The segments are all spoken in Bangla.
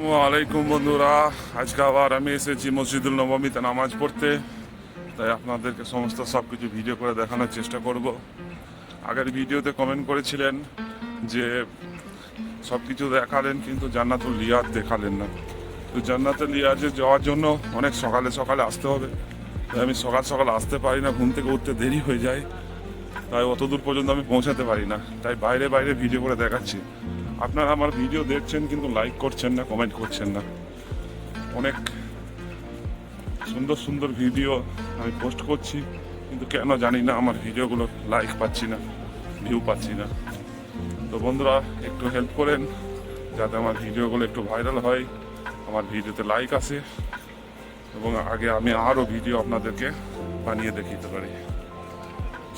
ওয়ালাইকুম বন্ধুরা, আজকে আবার আমি এসেছি মসজিদুল নবমীতে নামাজ পড়তে। তাই আপনাদেরকে সমস্ত সব কিছু ভিডিও করে দেখানোর চেষ্টা করব। আগের ভিডিওতে কমেন্ট করেছিলেন যে সব কিছু দেখালেন কিন্তু জান্নাতুল লিয়াজ দেখালেন না। তো জান্নাতুল লিয়াজে যাওয়ার জন্য অনেক সকালে সকালে আসতে হবে। তাই আমি সকাল সকাল আসতে পারি না, ঘুম থেকে উঠতে দেরি হয়ে যায়। তাই অত দূর পর্যন্ত আমি পৌঁছাতে পারি না, তাই বাইরে বাইরে ভিডিও করে দেখাচ্ছি। আপনারা আমার ভিডিও দেখছেন কিন্তু লাইক করছেন না, কমেন্ট করছেন না। অনেক সুন্দর সুন্দর ভিডিও আমি পোস্ট করছি কিন্তু কেন জানি না আমার ভিডিওগুলো লাইক পাচ্ছি না, ভিউ পাচ্ছি না। তো বন্ধুরা একটু হেল্প করেন যাতে আমার ভিডিওগুলো একটু ভাইরাল হয়, আমার ভিডিওতে লাইক আসে এবং আগে আমি আরও ভিডিও আপনাদেরকে বানিয়ে দেখাতে পারি।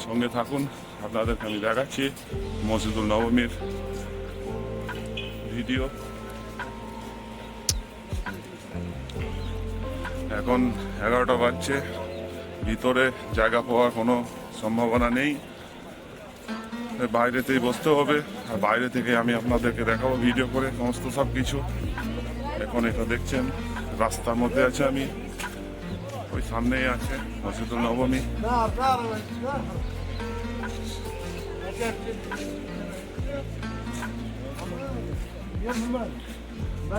সঙ্গে থাকুন, আপনাদেরকে আমি দেখাচ্ছি মসজিদুল নবমীর ভিডিও। এখন 11টা বাজছে, ভিতরে জায়গা পাওয়ার কোনো সম্ভাবনা নেই, বাইরেতেই বসতে হবে। আর বাইরে থেকে আমি আপনাদেরকে দেখাবো ভিডিও করে সমস্ত সব কিছু। এখন এটা দেখছেন রাস্তার মধ্যে আছে, আমি ওই সামনেই আছে মসজিদুল নবমী।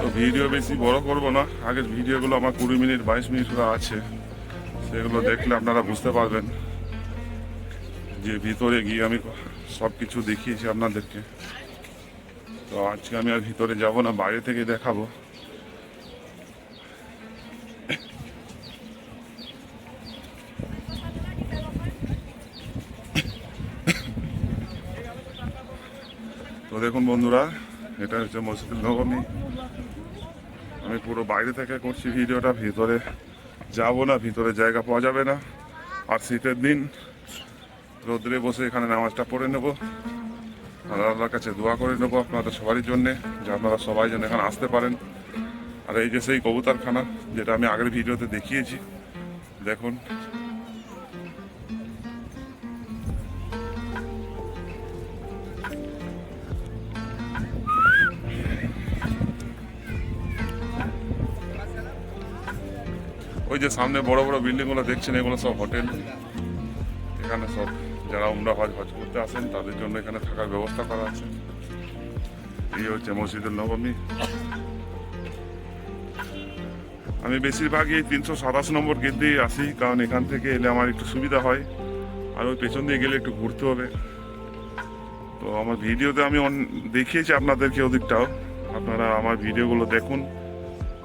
তো ভিডিও বেশি বড় করব না, আগের ভিডিওগুলো আমার 20 মিনিট 22 মিনিট করে আছে, সেগুলো দেখলে আপনারা বুঝতে পারবেন যে ভিতরে গিয়ে আমি সব কিছু দেখিয়েছি আপনাদেরকে। তো আজকে আমি আর ভিতরে যাব না, বাইরে থেকে দেখাবো। তো দেখুন বন্ধুরা, এটা হচ্ছে মসজিদুল নবমী। আমি পুরো বাইরে থেকে করছি ভিডিওটা, ভিতরে যাব না, ভিতরে জায়গা পাওয়া যাবে না। আর শীতের দিন রোদ্রে বসে এখানে নামাজটা পড়ে নেব, আর আল্লাহর কাছে দোয়া করে নেবো আপনাদের সবারই জন্যে, যে আপনারা সবাই যেন এখানে আসতে পারেন। আর এই যে সেই কবুতরখানা যেটা আমি আগের ভিডিওতে দেখিয়েছি, দেখুন। ওই যে সামনে বড় বড় বিল্ডিংগুলো দেখছেন, এগুলো সব হোটেল। এখানে সব যারা উমরা হজ করতে আসেন তাদের জন্য এখানে থাকার ব্যবস্থা করা আছে। এই হচ্ছে মসজিদুল নবমী। আমি বেশিরভাগই 327 নম্বর গেট দিয়ে আসি, কারণ এখান থেকে এলে আমার একটু সুবিধা হয়। আর ওই পেছন দিয়ে গেলে একটু ঘুরতে হবে। তো আমার ভিডিওতে আমি দেখিয়েছি আপনাদেরকে ওদিকটাও, আপনারা আমার ভিডিওগুলো দেখুন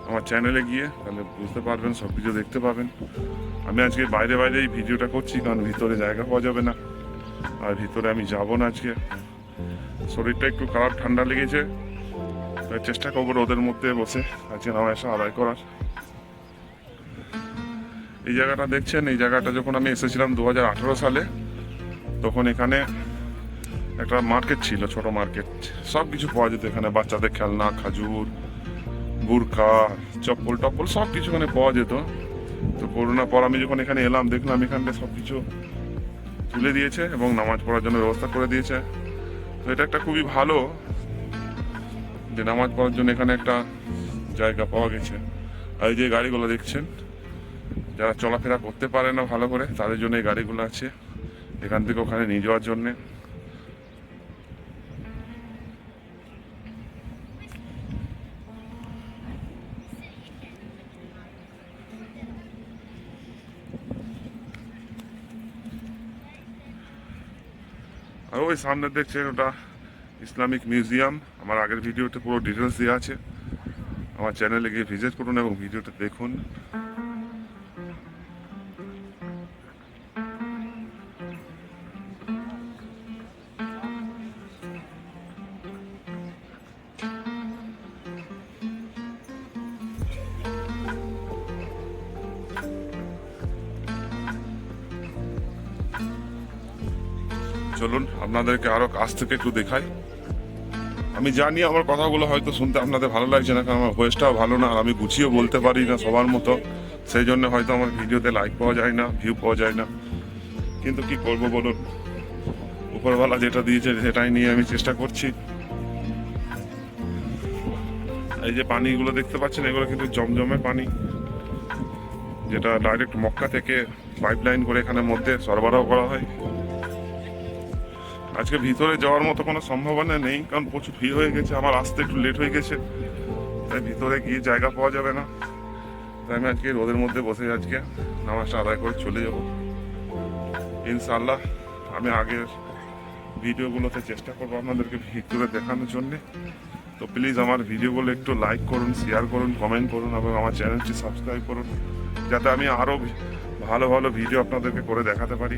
আমার চ্যানেলে গিয়ে, তাহলে বুঝতে পারবেন, সব কিছু দেখতে পাবেন। আমি আজকে বাইরে বাইরে এই ভিডিওটা করছি কারণ ভিতরে জায়গা পাওয়া যাবে না, আর ভিতরে আমি যাব না আজকে। শরীরটা একটু খারাপ, ঠান্ডা লেগেছে, চেষ্টা করবো রোদের মধ্যে বসে আজকে নামাজটা আদায় করার। এই জায়গাটা দেখছেন, এই জায়গাটা যখন আমি এসেছিলাম 2018 সালে, তখন এখানে একটা মার্কেট ছিল, ছোট মার্কেট। সব কিছু পাওয়া যেত এখানে, বাচ্চাদের খেলনা, খাজুর, বুরখা, চপ্পল টপ্পল সব কিছু এখানে পাওয়া যেত। তো করোনার পর আমি যখন এখানে এলাম, দেখলাম এখানটা সব কিছু তুলে দিয়েছে এবং নামাজ পড়ার জন্য ব্যবস্থা করে দিয়েছে। তো এটা একটা খুবই ভালো যে নামাজ পড়ার জন্য এখানে একটা জায়গা পাওয়া গেছে। আর এই যে গাড়িগুলো দেখছেন, যারা চলাফেরা করতে পারে না ভালো করে, তাদের জন্য এই গাড়িগুলো আছে, এখান থেকে ওখানে নিয়ে যাওয়ার জন্যে। আর ওই সামনে দেখছেন ওটা ইসলামিক মিউজিয়াম। আমার আগের ভিডিওতে পুরো ডিটেলস দেওয়া আছে, আমার চ্যানেলে গিয়ে ভিজিট করুন এবং ভিডিওটা দেখুন। চলুন আপনাদেরকে আরো কাছ থেকে একটু দেখাই। আমি জানি আমার কথাগুলো হয়তো শুনতে আপনাদের ভালো লাগছে না, কারণ আমার ভয়েসটাও ভালো না, আর আমি গুছিয়ে বলতে পারি না সবার মতো, সেই জন্য হয়তো আমার ভিডিওতে লাইক পাওয়া যায় না, ভিউ পাওয়া যায় না। কিন্তু কি করব বলুন, উপরওয়ালা যেটা দিয়েছে সেটাই নিয়ে আমি চেষ্টা করছি। এই যে পানিগুলো দেখতে পাচ্ছেন, এগুলো কিন্তু জমজমে পানি, যেটা ডাইরেক্ট মক্কা থেকে পাইপলাইন করে এখানে মধ্যে সরবরাহ করা হয়। আজকে ভিতরে যাওয়ার মতো কোনো সম্ভাবনা নেই, কারণ প্রচুর ভিড় হয়ে গেছে, আমার আসতে একটু লেট হয়ে গেছে, তাই ভিতরে গিয়ে জায়গা পাওয়া যাবে না। তাই আমি আজকে রোদের মধ্যে বসে আজকে নামাজটা আদায় করে চলে যাব ইনশাআল্লাহ। আমি আগের ভিডিওগুলোতে চেষ্টা করবো আপনাদেরকে ভিডিওতে দেখানোর জন্যে। তো প্লিজ আমার ভিডিওগুলো একটু লাইক করুন, শেয়ার করুন, কমেন্ট করুন এবং আমার চ্যানেলটি সাবস্ক্রাইব করুন, যাতে আমি আরও ভালো ভালো ভিডিও আপনাদেরকে করে দেখাতে পারি।